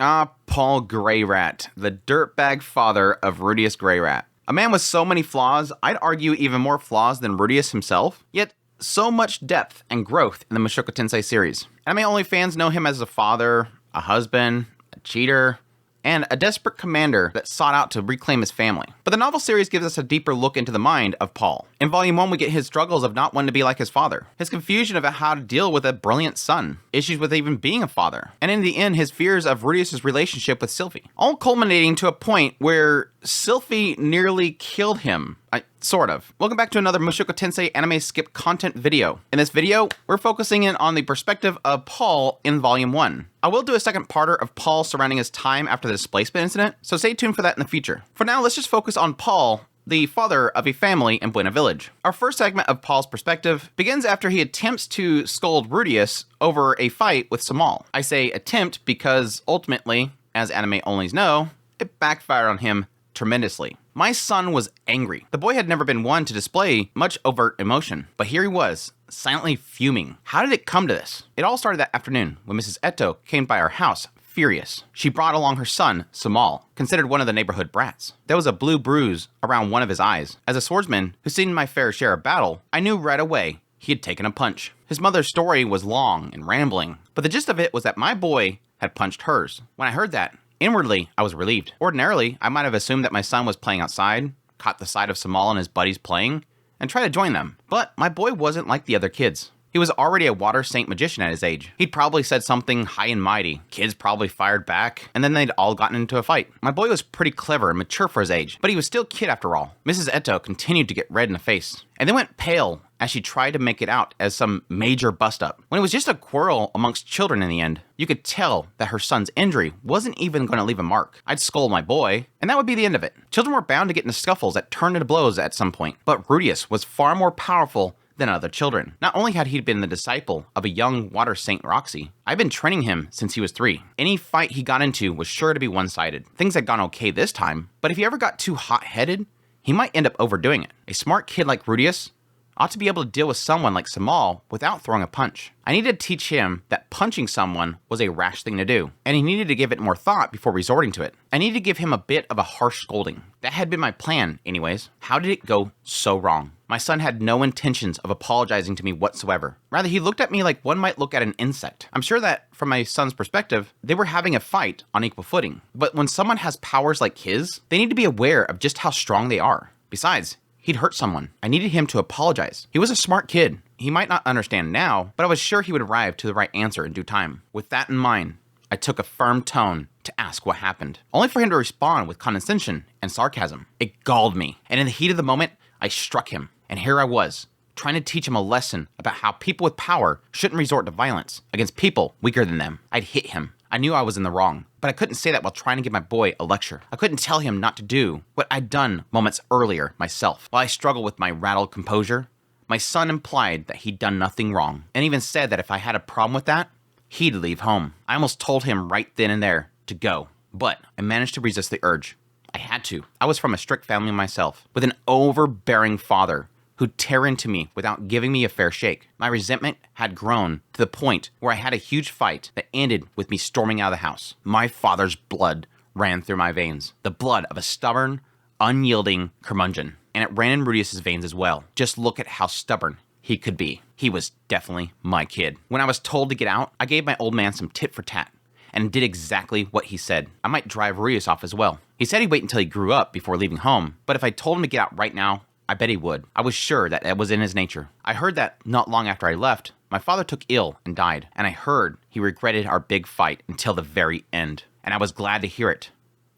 Paul Greyrat, the dirtbag father of Rudeus Greyrat. A man with so many flaws, I'd argue even more flaws than Rudeus himself, yet so much depth and growth in the Mushoku Tensei series. Anime only fans know him as a father, a husband, a cheater, and a desperate commander that sought out to reclaim his family. But the novel series gives us a deeper look into the mind of Paul. In Volume 1, we get his struggles of not wanting to be like his father, his confusion about how to deal with a brilliant son, issues with even being a father, and in the end, his fears of Rudeus' relationship with Sylphie. All culminating to a point where Sylphie nearly killed him. Sort of. Welcome back to another Mushoku Tensei anime skip content video. In this video, we're focusing in on the perspective of Paul in Volume 1. I will do a second parter of Paul surrounding his time after the displacement incident, so stay tuned for that in the future. For now, let's just focus on Paul, the father of a family in Buena Village. Our first segment of Paul's perspective begins after he attempts to scold Rudeus over a fight with Samal. I say attempt because ultimately, as anime onlys know, it backfired on him tremendously. My son was angry. The boy had never been one to display much overt emotion, but here he was, silently fuming. How did it come to this? It all started that afternoon when Mrs. Eto came by our house, furious. She brought along her son, Samal, considered one of the neighborhood brats. There was a blue bruise around one of his eyes. As a swordsman who's seen my fair share of battle, I knew right away he had taken a punch. His mother's story was long and rambling, but the gist of it was that my boy had punched hers. When I heard that, inwardly, I was relieved. Ordinarily, I might have assumed that my son was playing outside, caught the sight of Samal and his buddies playing, and tried to join them. But my boy wasn't like the other kids. He was already a water saint magician at his age. He'd probably said something high and mighty. Kids probably fired back, and then they'd all gotten into a fight. My boy was pretty clever and mature for his age, but he was still a kid after all. Mrs. Eto continued to get red in the face, and then went pale as she tried to make it out as some major bust-up. When it was just a quarrel amongst children in the end, you could tell that her son's injury wasn't even going to leave a mark. I'd scold my boy, and that would be the end of it. Children were bound to get into scuffles that turned into blows at some point, but Rudeus was far more powerful than other children. Not only had he been the disciple of a young water saint Roxy, I'd been training him since he was 3. Any fight he got into was sure to be one-sided. Things had gone okay this time, but if he ever got too hot-headed, he might end up overdoing it. A smart kid like Rudeus ought to be able to deal with someone like Samal without throwing a punch. I needed to teach him that punching someone was a rash thing to do, and he needed to give it more thought before resorting to it. I needed to give him a bit of a harsh scolding. That had been my plan, anyways. How did it go so wrong? My son had no intentions of apologizing to me whatsoever. Rather, he looked at me like one might look at an insect. I'm sure that, from my son's perspective, they were having a fight on equal footing. But when someone has powers like his, they need to be aware of just how strong they are. Besides, he'd hurt someone. I needed him to apologize. He was a smart kid. He might not understand now, but I was sure he would arrive to the right answer in due time. With that in mind, I took a firm tone to ask what happened, only for him to respond with condescension and sarcasm. It galled me, and in the heat of the moment, I struck him. And here I was, trying to teach him a lesson about how people with power shouldn't resort to violence against people weaker than them. I'd hit him. I knew I was in the wrong, but I couldn't say that while trying to give my boy a lecture. I couldn't tell him not to do what I'd done moments earlier myself. While I struggled with my rattled composure, my son implied that he'd done nothing wrong, and even said that if I had a problem with that, he'd leave home. I almost told him right then and there to go, but I managed to resist the urge. I had to. I was from a strict family myself, with an overbearing father who'd tear into me without giving me a fair shake. My resentment had grown to the point where I had a huge fight that ended with me storming out of the house. My father's blood ran through my veins, the blood of a stubborn, unyielding curmudgeon, and it ran in Rudeus' veins as well. Just look at how stubborn he could be. He was definitely my kid. When I was told to get out, I gave my old man some tit for tat and did exactly what he said. I might drive Rudeus off as well. He said he'd wait until he grew up before leaving home, but if I told him to get out right now, I bet he would. I was sure that it was in his nature. I heard that not long after I left, my father took ill and died, and I heard he regretted our big fight until the very end, and I was glad to hear it.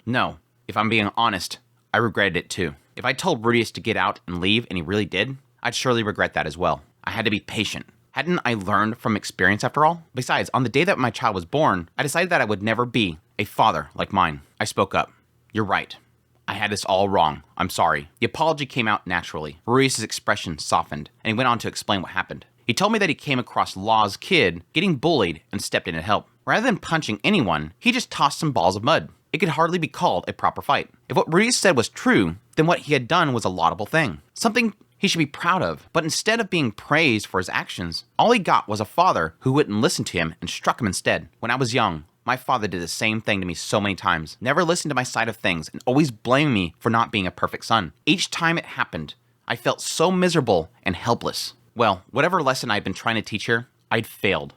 No, if I'm being honest, I regretted it too. If I told Rudeus to get out and leave and he really did, I'd surely regret that as well. I had to be patient. Hadn't I learned from experience after all? Besides, on the day that my child was born, I decided that I would never be a father like mine. I spoke up. You're right. I had this all wrong. I'm sorry. The apology came out naturally. Rudeus' expression softened, and he went on to explain what happened. He told me that he came across Law's kid getting bullied and stepped in to help. Rather than punching anyone, he just tossed some balls of mud. It could hardly be called a proper fight. If what Rudeus said was true, then what he had done was a laudable thing. Something he should be proud of. But instead of being praised for his actions, all he got was a father who wouldn't listen to him and struck him instead. When I was young, My father did the same thing to me so many times, never listened to my side of things, and always blamed me for not being a perfect son. Each time it happened, I felt so miserable and helpless. Well, whatever lesson I'd been trying to teach her, I'd failed.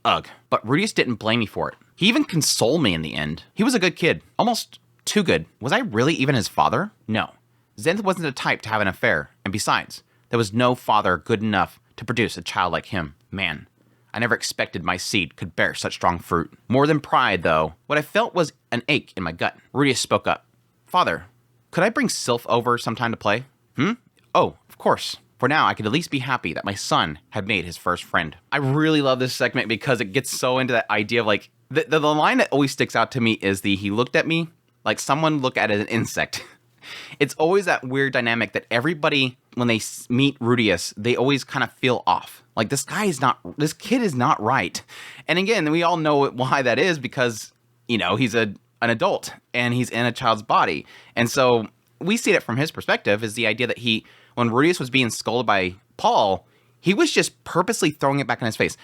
Ugh. But Rudeus didn't blame me for it. He even consoled me in the end. He was a good kid. Almost too good. Was I really even his father? No. Zenith wasn't the type to have an affair, and besides, there was no father good enough to produce a child like him. Man, I never expected my seed could bear such strong fruit. More than pride, though, what I felt was an ache in my gut. Rudeus spoke up. Father, could I bring Sylph over sometime to play? Oh, of course. For now, I could at least be happy that my son had made his first friend. I really love this segment because it gets so into that idea of like, the line that always sticks out to me is he looked at me like someone looked at an insect. It's always that weird dynamic that everybody, when they meet Rudeus, they always kind of feel off. Like, this kid is not right. And again, we all know why that is because, he's an adult and he's in a child's body. And so we see it from his perspective is the idea that when Rudeus was being scolded by Paul, he was just purposely throwing it back in his face.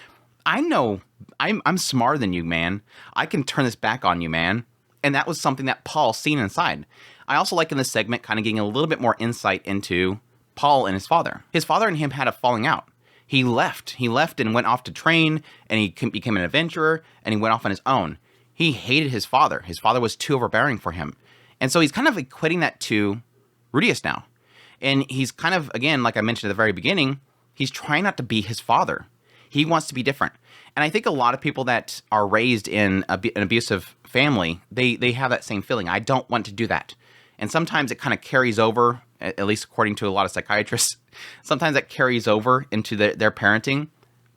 I know I'm smarter than you, man. I can turn this back on you, man. And that was something that Paul seen inside. I also like in this segment kind of getting a little bit more insight into Paul and his father. His father and him had a falling out. He left and went off to train, and he became an adventurer, and he went off on his own. He hated his father. His father was too overbearing for him. And so he's kind of equating that to Rudeus now. And he's kind of, again, like I mentioned at the very beginning, he's trying not to be his father. He wants to be different. And I think a lot of people that are raised in an abusive family, they have that same feeling. I don't want to do that. And sometimes it kind of carries over, at least according to a lot of psychiatrists, sometimes that carries over into their parenting.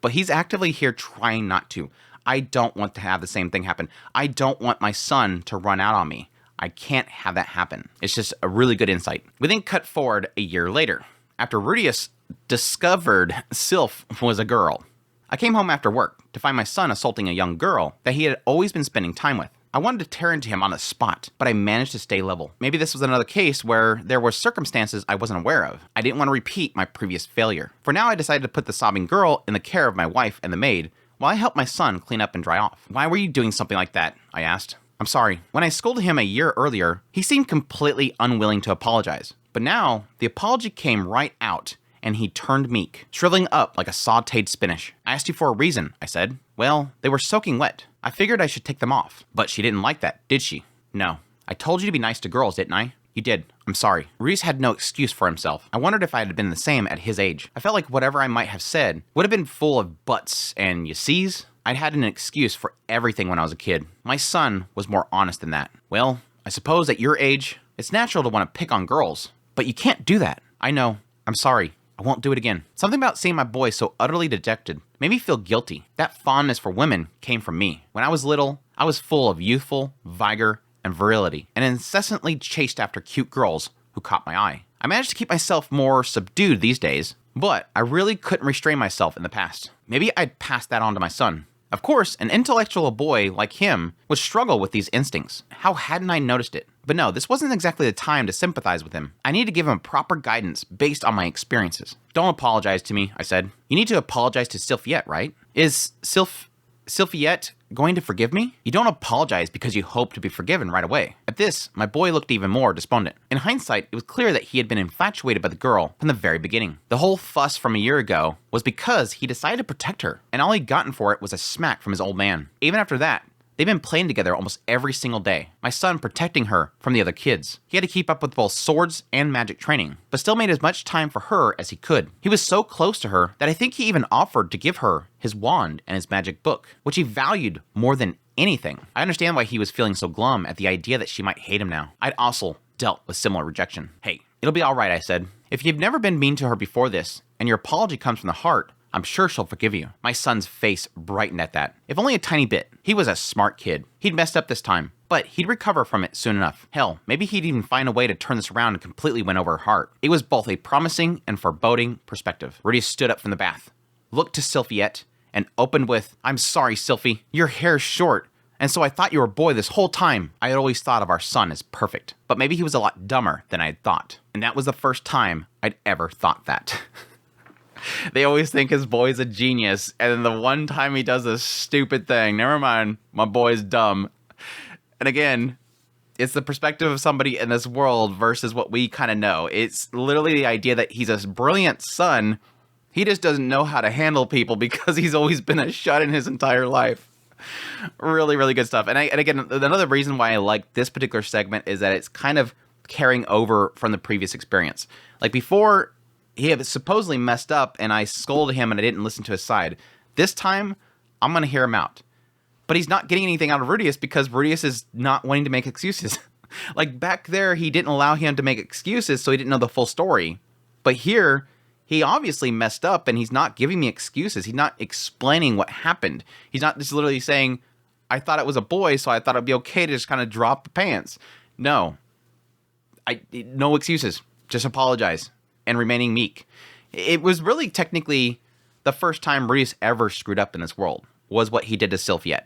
But he's actively here trying not to. I don't want to have the same thing happen. I don't want my son to run out on me. I can't have that happen. It's just a really good insight. We then cut forward a year later, after Rudeus discovered Sylph was a girl. I came home after work to find my son assaulting a young girl that he had always been spending time with. I wanted to tear into him on the spot, but I managed to stay level. Maybe this was another case where there were circumstances I wasn't aware of. I didn't want to repeat my previous failure. For now, I decided to put the sobbing girl in the care of my wife and the maid while I helped my son clean up and dry off. Why were you doing something like that? I asked. I'm sorry. When I scolded him a year earlier, he seemed completely unwilling to apologize. But now, the apology came right out, and he turned meek, shriveling up like a sautéed spinach. I asked you for a reason, I said. Well, they were soaking wet. I figured I should take them off. But she didn't like that, did she? No. I told you to be nice to girls, didn't I? You did. I'm sorry. Rudeus had no excuse for himself. I wondered if I had been the same at his age. I felt like whatever I might have said would have been full of buts and you sees. I'd had an excuse for everything when I was a kid. My son was more honest than that. Well, I suppose at your age, it's natural to want to pick on girls. But you can't do that. I know. I'm sorry. I won't do it again. Something about seeing my boy so utterly dejected made me feel guilty. That fondness for women came from me. When I was little, I was full of youthful vigor and virility, and incessantly chased after cute girls who caught my eye. I managed to keep myself more subdued these days, but I really couldn't restrain myself in the past. Maybe I'd pass that on to my son. Of course, an intellectual boy like him would struggle with these instincts. How hadn't I noticed it? But no, this wasn't exactly the time to sympathize with him. I need to give him proper guidance based on my experiences. Don't apologize to me, I said. You need to apologize to Sylphiette, right? Is Sylphiette going to forgive me? You don't apologize because you hope to be forgiven right away. At this, my boy looked even more despondent. In hindsight, it was clear that he had been infatuated by the girl from the very beginning. The whole fuss from a year ago was because he decided to protect her, and all he'd gotten for it was a smack from his old man. Even after that, they've been playing together almost every single day. My son protecting her from the other kids. He had to keep up with both swords and magic training, but still made as much time for her as he could. He was so close to her that I think he even offered to give her his wand and his magic book, which he valued more than anything. I understand why he was feeling so glum at the idea that she might hate him now. I'd also dealt with similar rejection. Hey, it'll be all right, I said. If you've never been mean to her before this, and your apology comes from the heart, I'm sure she'll forgive you. My son's face brightened at that. If only a tiny bit. He was a smart kid. He'd messed up this time, but he'd recover from it soon enough. Hell, maybe he'd even find a way to turn this around and completely win over her heart. It was both a promising and foreboding perspective. Rudeus stood up from the bath, looked to Sylphiette, and opened with, I'm sorry, Sylphie. Your hair's short, and so I thought you were a boy this whole time. I had always thought of our son as perfect, but maybe he was a lot dumber than I had thought. And that was the first time I'd ever thought that. They always think his boy's a genius, and then the one time he does this stupid thing, never mind, my boy's dumb. And again, it's the perspective of somebody in this world versus what we kind of know. It's literally the idea that he's a brilliant son. He just doesn't know how to handle people because he's always been a shut in his entire life. Really, really good stuff. And again, another reason why I like this particular segment is that it's kind of carrying over from the previous experience. Like before, he had supposedly messed up and I scolded him and I didn't listen to his side. This time, I'm going to hear him out. But he's not getting anything out of Rudeus because Rudeus is not wanting to make excuses. Like back there, he didn't allow him to make excuses, so he didn't know the full story. But here, he obviously messed up and he's not giving me excuses. He's not explaining what happened. He's not just literally saying, I thought it was a boy, so I thought it'd be okay to just kind of drop the pants. No. No excuses. Just apologize and remaining meek. It was really technically the first time Rudeus ever screwed up in this world. Was what he did to Sylphie.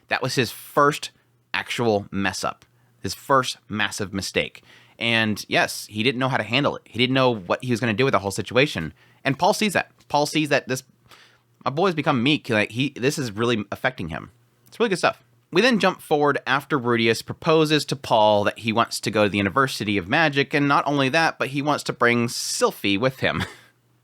That was his first actual mess up. His first massive mistake. And yes, he didn't know how to handle it. He didn't know what he was going to do with the whole situation. And Paul sees that. Paul sees that my boy's become meek. Like this is really affecting him. It's really good stuff. We then jump forward after Rudeus proposes to Paul that he wants to go to the University of Magic. And not only that, but he wants to bring Sylphie with him.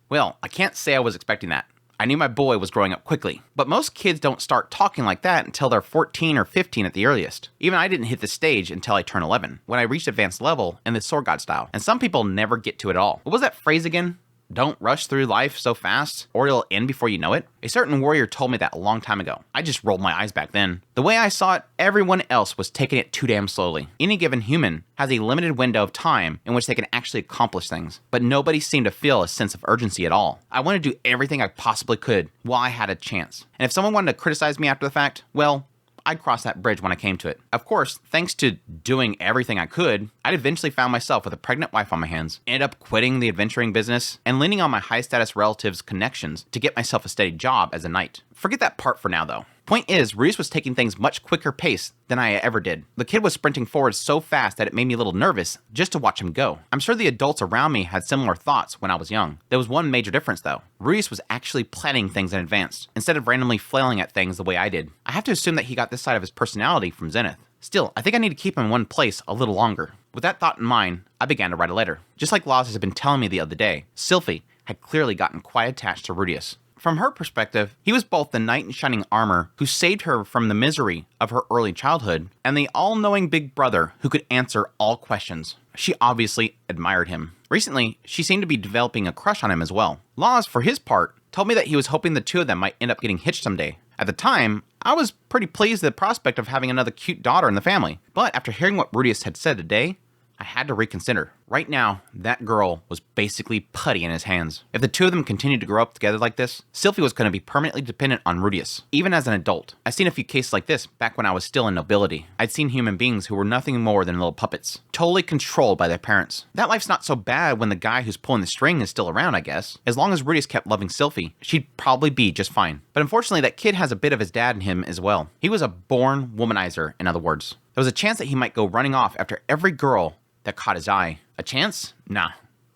Well, I can't say I was expecting that. I knew my boy was growing up quickly, but most kids don't start talking like that until they're 14 or 15 at the earliest. Even I didn't hit the stage until I turned 11, when I reached advanced level in the Sword God style, and some people never get to it at all. What was that phrase again? Don't rush through life so fast, or it'll end before you know it. A certain warrior told me that a long time ago. I just rolled my eyes back then. The way I saw it, everyone else was taking it too damn slowly. Any given human has a limited window of time in which they can actually accomplish things, but nobody seemed to feel a sense of urgency at all. I wanted to do everything I possibly could while I had a chance. And if someone wanted to criticize me after the fact, well, I'd cross that bridge when I came to it. Of course, thanks to doing everything I could, I'd eventually found myself with a pregnant wife on my hands, ended up quitting the adventuring business, and leaning on my high-status relatives' connections to get myself a steady job as a knight. Forget that part for now, though. Point is, Rudeus was taking things much quicker pace than I ever did. The kid was sprinting forward so fast that it made me a little nervous just to watch him go. I'm sure the adults around me had similar thoughts when I was young. There was one major difference though. Rudeus was actually planning things in advance, instead of randomly flailing at things the way I did. I have to assume that he got this side of his personality from Zenith. Still, I think I need to keep him in one place a little longer. With that thought in mind, I began to write a letter. Just like Laws has been telling me the other day, Sylphie had clearly gotten quite attached to Rudeus. From her perspective, he was both the knight in shining armor who saved her from the misery of her early childhood, and the all-knowing big brother who could answer all questions. She obviously admired him. Recently, she seemed to be developing a crush on him as well. Laws, for his part, told me that he was hoping the two of them might end up getting hitched someday. At the time, I was pretty pleased at the prospect of having another cute daughter in the family. But after hearing what Rudeus had said today, I had to reconsider. Right now, that girl was basically putty in his hands. If the two of them continued to grow up together like this, Sylphie was going to be permanently dependent on Rudeus, even as an adult. I've seen a few cases like this back when I was still in nobility. I'd seen human beings who were nothing more than little puppets, totally controlled by their parents. That life's not so bad when the guy who's pulling the string is still around, I guess. As long as Rudeus kept loving Sylphie, she'd probably be just fine. But unfortunately, that kid has a bit of his dad in him as well. He was a born womanizer, in other words. There was a chance that he might go running off after every girl that caught his eye. A chance? Nah.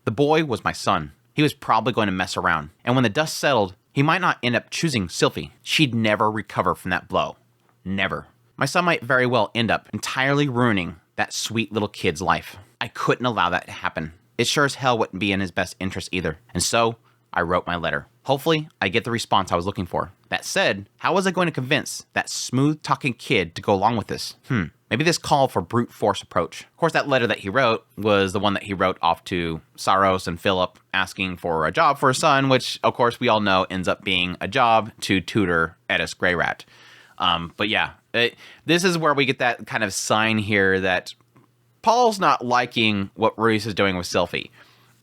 The boy was my son. He was probably going to mess around. And when the dust settled, he might not end up choosing Sylphie. She'd never recover from that blow. Never. My son might very well end up entirely ruining that sweet little kid's life. I couldn't allow that to happen. It sure as hell wouldn't be in his best interest either. And so, I wrote my letter. Hopefully, I get the response I was looking for. That said, how was I going to convince that smooth-talking kid to go along with this? Maybe this called for brute force approach. Of course, that letter that he wrote was the one that he wrote off to Saros and Philip asking for a job for his son, which, of course, we all know ends up being a job to tutor Rudeus Greyrat. But yeah, this is where we get that kind of sign here that Paul's not liking what Rudeus is doing with Sylphie.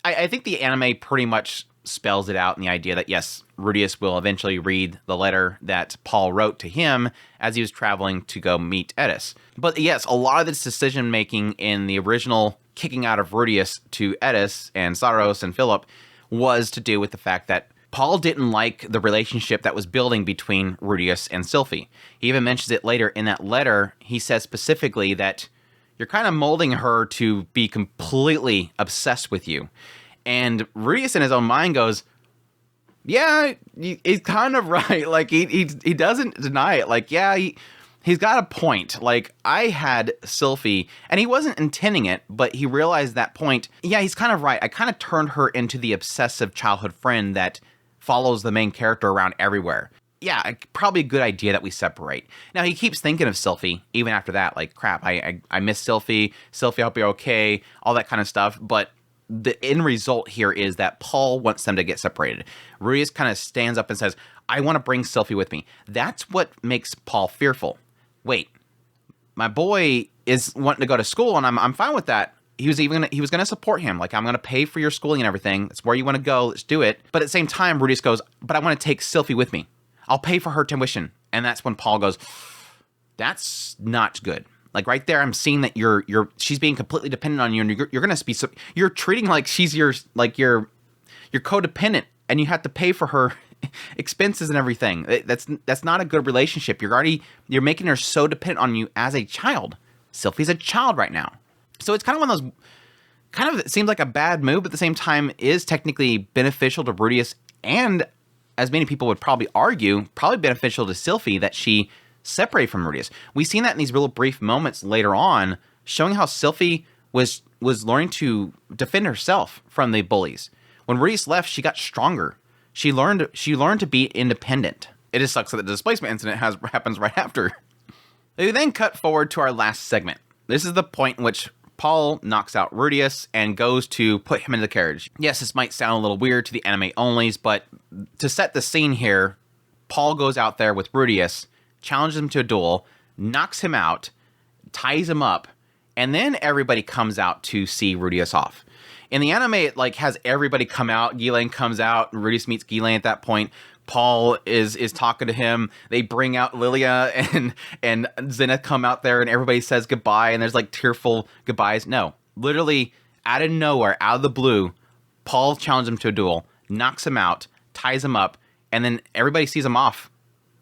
I think the anime pretty much spells it out in the idea that, yes, Rudeus will eventually read the letter that Paul wrote to him as he was traveling to go meet Rudeus. But yes, a lot of this decision-making in the original kicking out of Rudeus to Rudeus and Saros and Philip was to do with the fact that Paul didn't like the relationship that was building between Rudeus and Sylphie. He even mentions it later in that letter. He says specifically that you're kind of molding her to be completely obsessed with you. And Rudeus in his own mind goes, Yeah, he's kind of right. Like, he doesn't deny it. Like, yeah, he's got a point. Like, I had Sylphie, and he wasn't intending it, but he realized that point. Yeah, he's kind of right. I kind of turned her into the obsessive childhood friend that follows the main character around everywhere. Yeah, probably a good idea that we separate. Now, he keeps thinking of Sylphie, even after that. Like, crap, I miss Sylphie. Sylphie, I hope you're okay. All that kind of stuff. But the end result here is that Paul wants them to get separated. Rudeus kind of stands up and says, I want to bring Sylphie with me. That's what makes Paul fearful. Wait, my boy is wanting to go to school, and I'm fine with that. He was going to support him. Like, I'm going to pay for your schooling and everything. It's where you want to go. Let's do it. But at the same time, Rudeus goes, but I want to take Sylphie with me. I'll pay for her tuition. And that's when Paul goes, that's not good. Like, right there, I'm seeing that she's being completely dependent on you, and you're going to be, you're treating like she's your codependent, and you have to pay for her expenses and everything. That's not a good relationship. You're making her so dependent on you as a child. Sylphie's a child right now. So it's kind of one of those, it seems like a bad move, but at the same time is technically beneficial to Rudeus, and as many people would probably argue, probably beneficial to Sylphie that she separated from Rudeus. We've seen that in these real brief moments later on, showing how Sylphie was learning to defend herself from the bullies. When Rudeus left, she got stronger. She learned to be independent. It just sucks that the displacement incident happens right after. We then cut forward to our last segment. This is the point in which Paul knocks out Rudeus and goes to put him in the carriage. Yes, this might sound a little weird to the anime onlys, but to set the scene here, Paul goes out there with Rudeus, challenges him to a duel, knocks him out, ties him up, and then everybody comes out to see Rudeus off. In the anime, it has everybody come out. Ghislaine comes out, and Rudeus meets Ghislaine at that point. Paul is talking to him. They bring out Lilia and Zenith come out there, and everybody says goodbye, and there's tearful goodbyes. No, literally out of nowhere, out of the blue, Paul challenges him to a duel, knocks him out, ties him up, and then everybody sees him off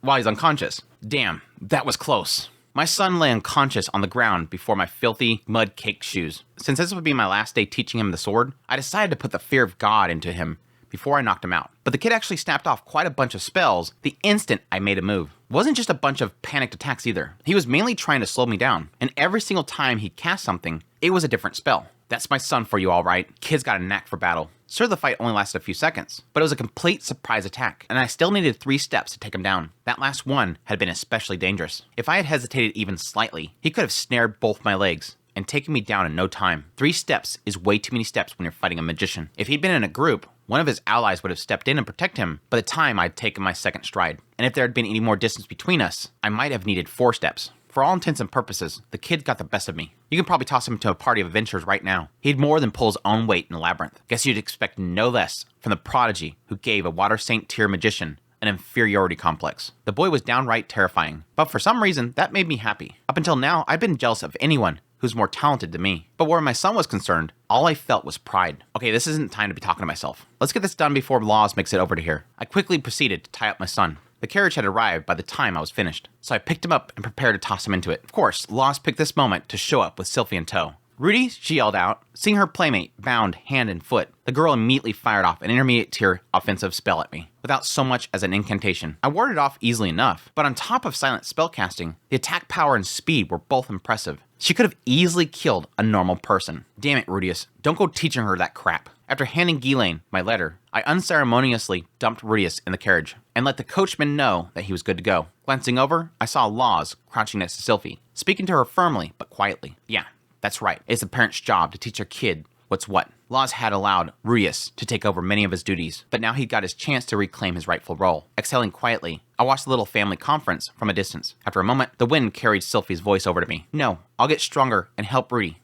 while he's unconscious. Damn, that was close. My son lay unconscious on the ground before my filthy, mud-caked shoes. Since this would be my last day teaching him the sword, I decided to put the fear of God into him before I knocked him out. But the kid actually snapped off quite a bunch of spells the instant I made a move. It wasn't just a bunch of panicked attacks either. He was mainly trying to slow me down, and every single time he cast something, it was a different spell. That's my son for you, all right. Kid's got a knack for battle. Sure, the fight only lasted a few seconds, but it was a complete surprise attack, and I still needed 3 steps to take him down. That last one had been especially dangerous. If I had hesitated even slightly, he could have snared both my legs and taken me down in no time. 3 steps is way too many steps when you're fighting a magician. If he'd been in a group, one of his allies would have stepped in and protect him by the time I'd taken my second stride. And if there had been any more distance between us, I might have needed 4 steps. For all intents and purposes, the kid got the best of me. You can probably toss him into a party of adventurers right now. He'd more than pull his own weight in a labyrinth. Guess you'd expect no less from the prodigy who gave a Water Saint tier magician an inferiority complex. The boy was downright terrifying, but for some reason, that made me happy. Up until now, I've been jealous of anyone who's more talented than me. But where my son was concerned, all I felt was pride. Okay, this isn't time to be talking to myself. Let's get this done before Laws makes it over to here. I quickly proceeded to tie up my son. The carriage had arrived by the time I was finished, so I picked him up and prepared to toss him into it. Of course, Laws picked this moment to show up with Sylphie in tow. Rudy, she yelled out, seeing her playmate bound hand and foot. The girl immediately fired off an intermediate tier offensive spell at me, without so much as an incantation. I warded off easily enough, but on top of silent spellcasting, the attack power and speed were both impressive. She could have easily killed a normal person. Damn it, Rudeus, don't go teaching her that crap. After handing Ghislaine my letter, I unceremoniously dumped Rudeus in the carriage and let the coachman know that he was good to go. Glancing over, I saw Laws crouching next to Sylphie, speaking to her firmly but quietly. Yeah, that's right. It's the parent's job to teach their kid what's what. Laws had allowed Rudeus to take over many of his duties, but now he got his chance to reclaim his rightful role. Exhaling quietly, I watched the little family conference from a distance. After a moment, the wind carried Sylphie's voice over to me. No, I'll get stronger and help Rudy.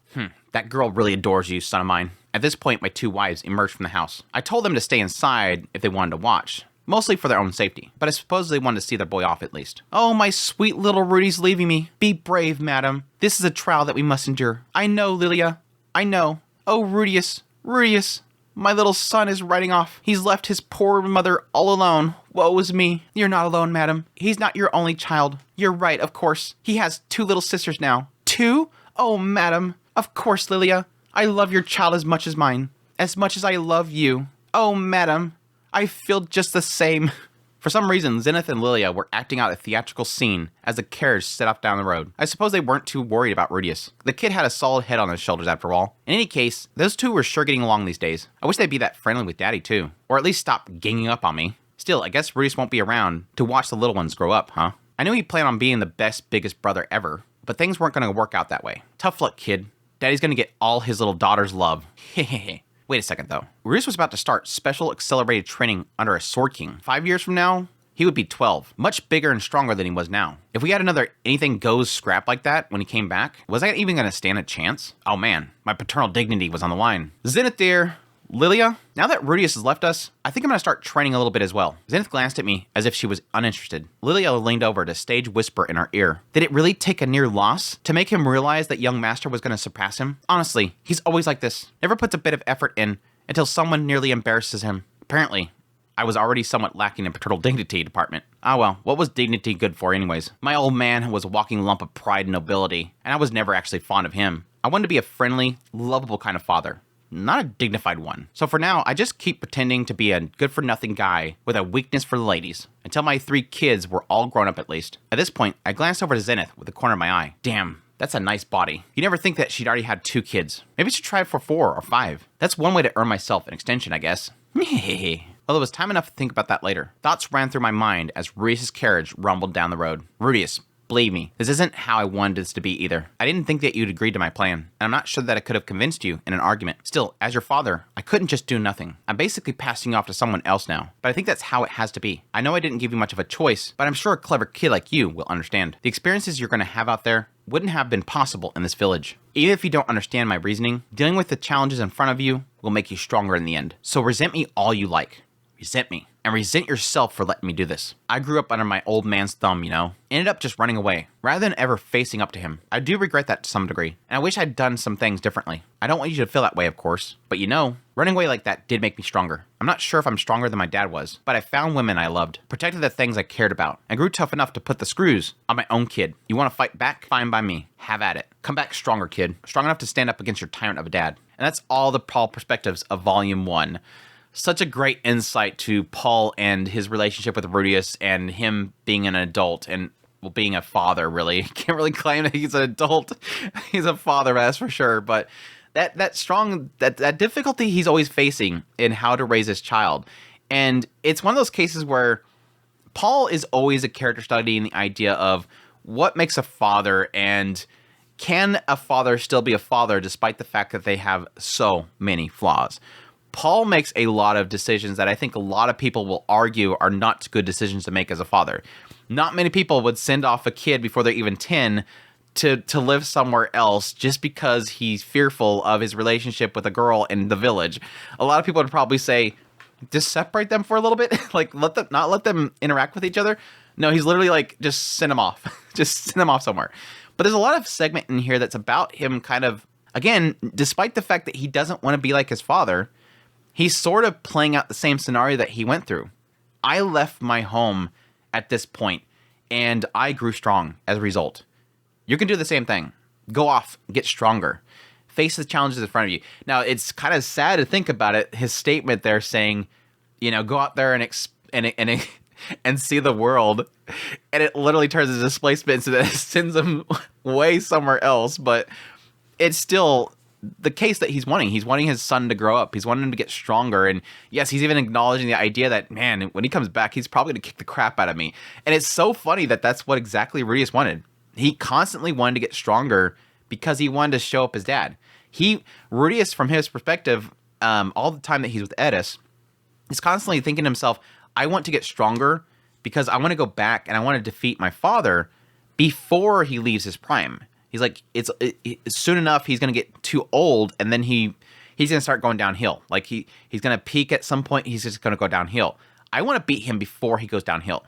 That girl really adores you, son of mine. At this point, my 2 wives emerged from the house. I told them to stay inside if they wanted to watch, mostly for their own safety, but I suppose they wanted to see their boy off at least. Oh, my sweet little Rudy's leaving me. Be brave, madam. This is a trial that we must endure. I know, Lilia. I know. Oh, Rudeus, Rudeus, my little son is riding off. He's left his poor mother all alone. Woe is me. You're not alone, madam. He's not your only child. You're right, of course. He has 2 little sisters now. 2? Oh, madam. Of course, Lilia. I love your child as much as mine. As much as I love you. Oh, madam. I feel just the same. For some reason, Zenith and Lilia were acting out a theatrical scene as the carriage set off down the road. I suppose they weren't too worried about Rudeus. The kid had a solid head on his shoulders after all. In any case, those two were sure getting along these days. I wish they'd be that friendly with Daddy too. Or at least stop ganging up on me. Still, I guess Rudeus won't be around to watch the little ones grow up, huh? I knew he planned on being the best, biggest brother ever, but things weren't going to work out that way. Tough luck, kid. Daddy's going to get all his little daughter's love. Hehehe. Wait a second though. Rudeus was about to start special accelerated training under a Sword King. 5 years from now, he would be 12, much bigger and stronger than he was now. If we had another anything goes scrap like that when he came back, was I even going to stand a chance? Oh man, my paternal dignity was on the line. Zenith dear, Lilia, now that Rudeus has left us, I think I'm going to start training a little bit as well. Zenith glanced at me as if she was uninterested. Lilia leaned over to stage whisper in her ear. Did it really take a near loss to make him realize that young master was going to surpass him? Honestly, he's always like this. Never puts a bit of effort in until someone nearly embarrasses him. Apparently, I was already somewhat lacking in paternal dignity department. Ah well, what was dignity good for anyways? My old man was a walking lump of pride and nobility, and I was never actually fond of him. I wanted to be a friendly, lovable kind of father, not a dignified one. So for now, I just keep pretending to be a good-for-nothing guy with a weakness for the ladies, until my 3 kids were all grown up at least. At this point, I glanced over to Zenith with the corner of my eye. Damn. That's a nice body. You never think that she'd already had 2 kids. Maybe she'd try for 4 or 5. That's one way to earn myself an extension, I guess. Well, it was time enough to think about that later. Thoughts ran through my mind as Rudeus' carriage rumbled down the road. Rudeus, believe me, this isn't how I wanted this to be either. I didn't think that you'd agreed to my plan, and I'm not sure that I could have convinced you in an argument. Still, as your father, I couldn't just do nothing. I'm basically passing you off to someone else now, but I think that's how it has to be. I know I didn't give you much of a choice, but I'm sure a clever kid like you will understand. The experiences you're going to have out there wouldn't have been possible in this village. Even if you don't understand my reasoning, dealing with the challenges in front of you will make you stronger in the end. So resent me all you like. Resent me. And resent yourself for letting me do this. I grew up under my old man's thumb, you know. Ended up just running away, rather than ever facing up to him. I do regret that to some degree, and I wish I'd done some things differently. I don't want you to feel that way, of course. But you know, running away like that did make me stronger. I'm not sure if I'm stronger than my dad was, but I found women I loved, protected the things I cared about, and grew tough enough to put the screws on my own kid. You want to fight back? Fine by me. Have at it. Come back stronger, kid. Strong enough to stand up against your tyrant of a dad. And that's all the Paul perspectives of Volume 1. Such a great insight to Paul and his relationship with Rudeus and him being an adult and, well, being a father, really. Can't really claim that he's an adult. He's a father, that's for sure. But that difficulty he's always facing in how to raise his child. And it's one of those cases where Paul is always a character study in the idea of what makes a father and can a father still be a father despite the fact that they have so many flaws. Paul makes a lot of decisions that I think a lot of people will argue are not good decisions to make as a father. Not many people would send off a kid before they're even 10 to live somewhere else just because he's fearful of his relationship with a girl in the village. A lot of people would probably say, just separate them for a little bit, like not let them interact with each other. No, he's literally like, just send them off. Just send them off somewhere. But there's a lot of segment in here that's about him kind of, again, despite the fact that he doesn't want to be like his father, he's sort of playing out the same scenario that he went through. I left my home at this point, and I grew strong as a result. You can do the same thing. Go off, get stronger. Face the challenges in front of you. Now, it's kind of sad to think about it, his statement there saying, you know, go out there and see the world. And it literally turns his displacement so that it sends him way somewhere else. But it's still the case that he's wanting. He's wanting his son to grow up. He's wanting him to get stronger. And yes, he's even acknowledging the idea that, man, when he comes back, he's probably going to kick the crap out of me. And it's so funny that that's what exactly Rudeus wanted. He constantly wanted to get stronger because he wanted to show up his dad. Rudeus, from his perspective, all the time that he's with Edis, is constantly thinking to himself, I want to get stronger because I want to go back and I want to defeat my father before he leaves his prime. He's like, it's soon enough he's going to get too old, and then he's going to start going downhill. Like he's going to peak at some point. He's just going to go downhill. I want to beat him before he goes downhill.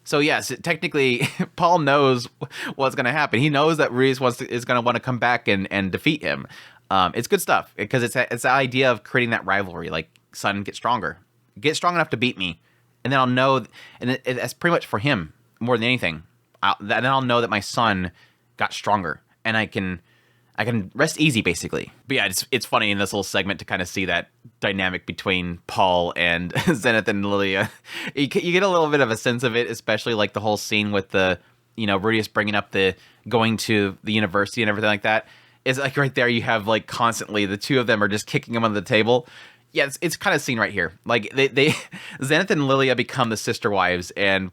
So yes, technically, Paul knows what's going to happen. He knows that Rudeus is going to want to come back and defeat him. It's good stuff because it's the idea of creating that rivalry. Like, son, get stronger, get strong enough to beat me, and then I'll know. And that's pretty much for him more than anything. Then I'll know that my son got stronger, and I can I can rest easy, basically. But yeah, it's funny in this little segment to kind of see that dynamic between Paul and Zenith and Lilia. You get a little bit of a sense of it, especially like the whole scene with the, Rudeus bringing up the going to the university and everything like that. It's like right there you have like constantly the two of them are just kicking him under the table. Yeah, it's kind of seen right here. Like they Zenith and Lilia become the sister wives, and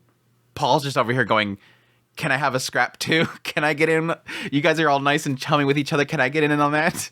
Paul's just over here going, can I have a scrap too? Can I get in? You guys are all nice and chummy with each other. Can I get in on that?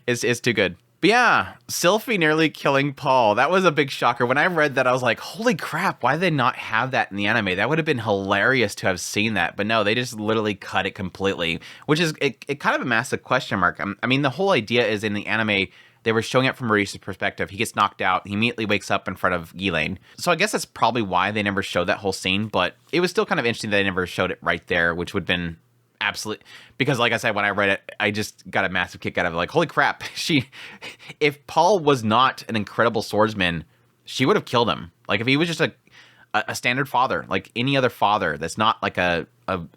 It's too good. But yeah, Sylphie nearly killing Paul. That was a big shocker. When I read that, I was like, holy crap, why did they not have that in the anime? That would have been hilarious to have seen that. But no, they just literally cut it completely, which is it kind of a massive question mark. I mean, the whole idea is in the anime, they were showing it from Rudeus' perspective. He gets knocked out. He immediately wakes up in front of Ghislaine. So I guess that's probably why they never showed that whole scene. But it was still kind of interesting that they never showed it right there, which would have been absolutely... Because like I said, when I read it, I just got a massive kick out of it. Like, holy crap. If Paul was not an incredible swordsman, she would have killed him. Like, if he was just a standard father, like any other father that's not like a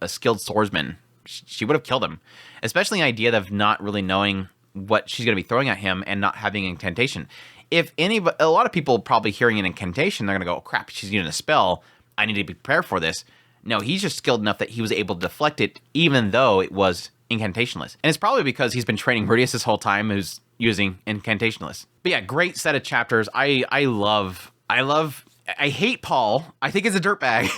skilled swordsman, she would have killed him. Especially the idea of not really knowing what she's going to be throwing at him and not having incantation. A lot of people probably hearing an incantation, they're going to go, oh crap, she's using a spell. I need to be prepared for this. No, he's just skilled enough that he was able to deflect it, even though it was incantationless. And it's probably because he's been training Rudeus this whole time, who's using incantationless. But yeah, great set of chapters. I hate Paul. I think he's a dirtbag,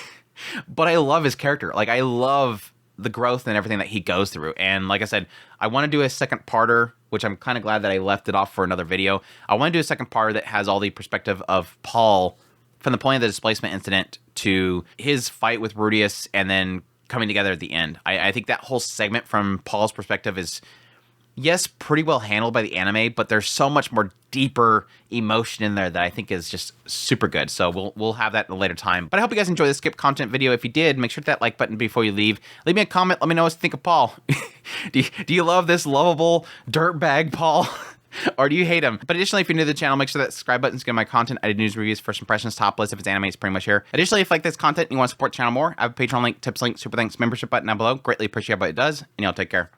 but I love his character. Like, I love the growth and everything that he goes through. And like I said, I want to do a second parter, which I'm kind of glad that I left it off for another video. I want to do a second part that has all the perspective of Paul from the point of the displacement incident to his fight with Rudeus and then coming together at the end. I think that whole segment from Paul's perspective is, yes, pretty well handled by the anime, but there's so much more deeper emotion in there that I think is just super good. So we'll have that at a later time. But I hope you guys enjoyed this skip content video. If you did, make sure to hit that like button before you leave. Leave me a comment. Let me know what you think of Paul. Do you love this lovable dirtbag Paul? Or do you hate him? But additionally, if you're new to the channel, make sure that subscribe button's get my content. I did news reviews, first impressions, top list. If it's anime, it's pretty much here. Additionally, if you like this content and you want to support the channel more, I have a Patreon link, tips link, super thanks, membership button down below. Greatly appreciate what it does, and y'all take care.